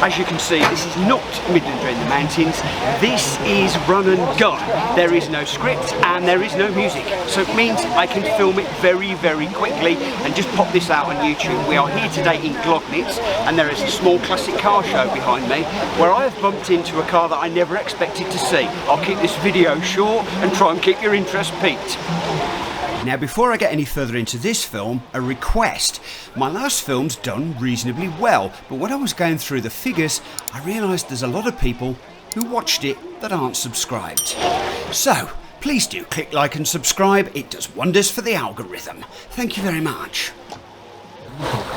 As you can see, this is not Midlander in the Mountains. This is run and gun. There is no script and there is no music, so it means I can film it very, very quickly and just pop this out on YouTube. We are here today in Glognits, and there is a small classic car show behind me where I have bumped into a car that I never expected to see. I'll keep this video short and try and keep your interest peaked. Now, before I get any further into this film, a request. My last film's done reasonably well, but when I was going through the figures, I realised there's a lot of people who watched it that aren't subscribed. So, please do click like and subscribe. It does wonders for the algorithm. Thank you very much.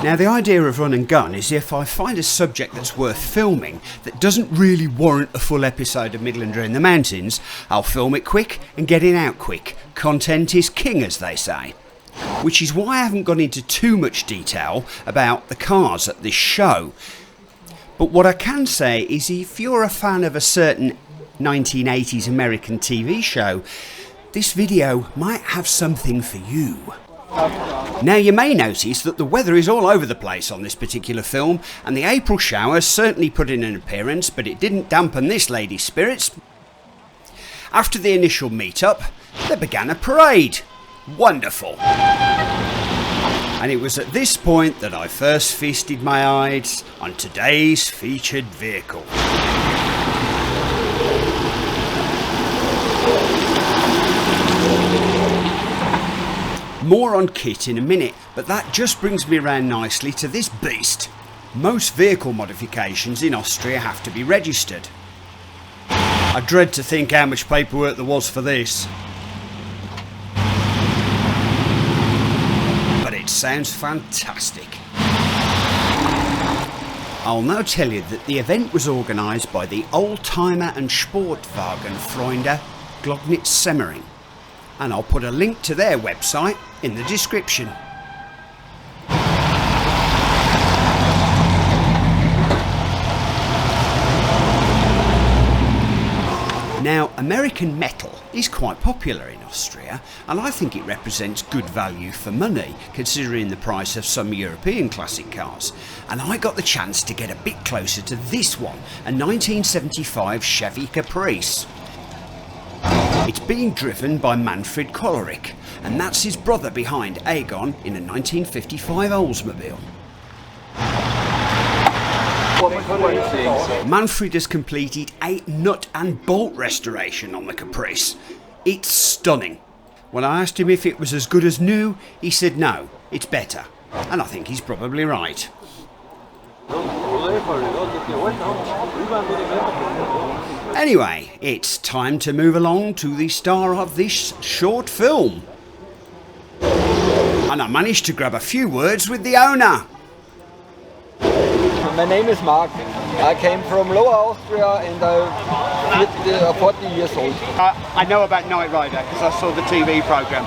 Now, the idea of run and gun is if I find a subject that's worth filming that doesn't really warrant a full episode of Midlander in the Mountains, I'll film it quick and get it out quick. Content is king, as they say. Which is why I haven't gone into too much detail about the cars at this show. But what I can say is if you're a fan of a certain 1980s American TV show, this video might have something for you. Now, you may notice that the weather is all over the place on this particular film, and the April showers certainly put in an appearance, but it didn't dampen this lady's spirits. After the initial meet-up, there began a parade. Wonderful. And it was at this point that I first feasted my eyes on today's featured vehicle. More on K.I.T.T in a minute, but that just brings me around nicely to this beast. Most vehicle modifications in Austria have to be registered. I dread to think how much paperwork there was for this. But it sounds fantastic. I'll now tell you that the event was organised by the Oldtimer and Sportwagenfreunde Glognits Semmering, and I'll put a link to their website in the description. Now, American metal is quite popular in Austria, and I think it represents good value for money considering the price of some European classic cars. And I got the chance to get a bit closer to this one, a 1975 Chevy Caprice. It's being driven by Manfred Kollrich, and that's his brother behind Egon in a 1955 Oldsmobile. Manfred has completed a nut and bolt restoration on the Caprice. It's stunning. When I asked him if it was as good as new, he said no, it's better. And I think he's probably right. Anyway, it's time to move along to the star of this short film. And I managed to grab a few words with the owner. My name is Mark. I came from Lower Austria and I'm 40 years old. I know about Knight Rider because I saw the TV programme.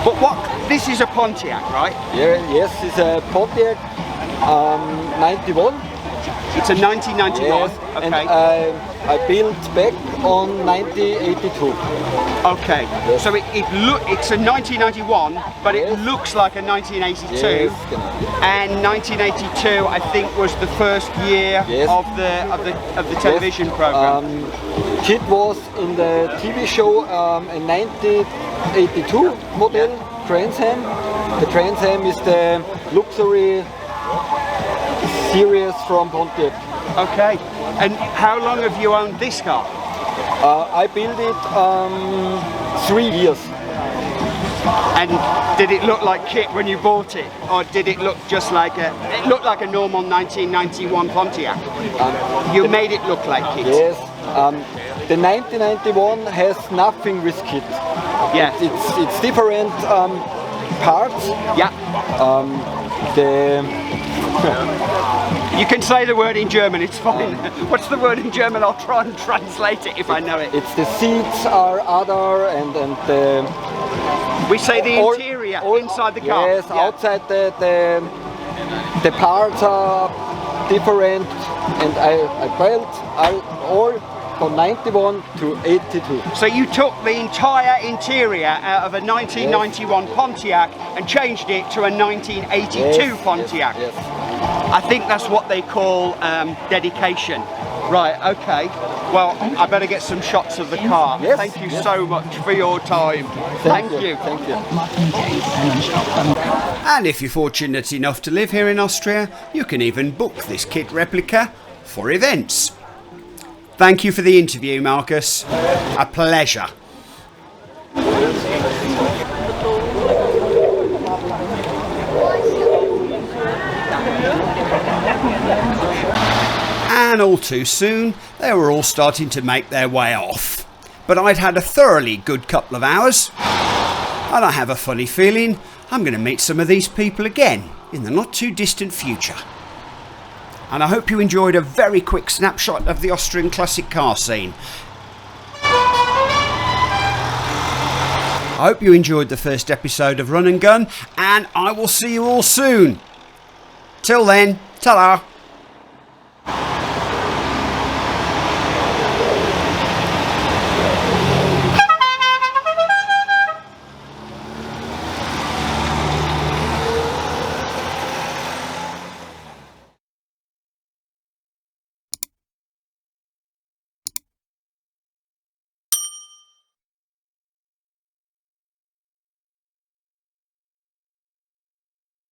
But this is a Pontiac, right? Yeah, yes, it's a Pontiac 91. It's a 1991, yes, okay. And I built back on 1982. Okay, yes. So it's a 1991, but it looks like a 1982. Yes, and 1982, I think, was the first year of the television program. K.I.T.T was in the TV show a 1982 model, Trans Am. The Trans Am is the luxury series from Pontiac. Okay, and how long have you owned this car? I built it 3 years. And did it look like K.I.T.T when you bought it, or did it look just like it looked like a normal 1991 Pontiac? You made it look like K.I.T.T. Yes, the 1991 has nothing with K.I.T.T. Yeah, it's different parts. Yeah. You can say the word in German, it's fine. What's the word in German? I'll try and translate it if I know it. It's the seats are other and the... We say the interior, inside the car. Yes, yeah. Outside the parts are different, and I built all from 91 to 82. So you took the entire interior out of a 1991 Pontiac and changed it to a 1982 Pontiac. Yes. I think that's what they call dedication. Right, okay. Well, I better get some shots of the car. Yes, Thank you yes. so much for your time. Thank you. Thank you. And if you're fortunate enough to live here in Austria, you can even book this kit replica for events. Thank you for the interview, Marcus. A pleasure. And all too soon, they were all starting to make their way off. But I'd had a thoroughly good couple of hours, and I have a funny feeling I'm going to meet some of these people again in the not too distant future. And I hope you enjoyed a very quick snapshot of the Austrian classic car scene. I hope you enjoyed the first episode of Run and Gun, and I will see you all soon. Till then, ta-ra!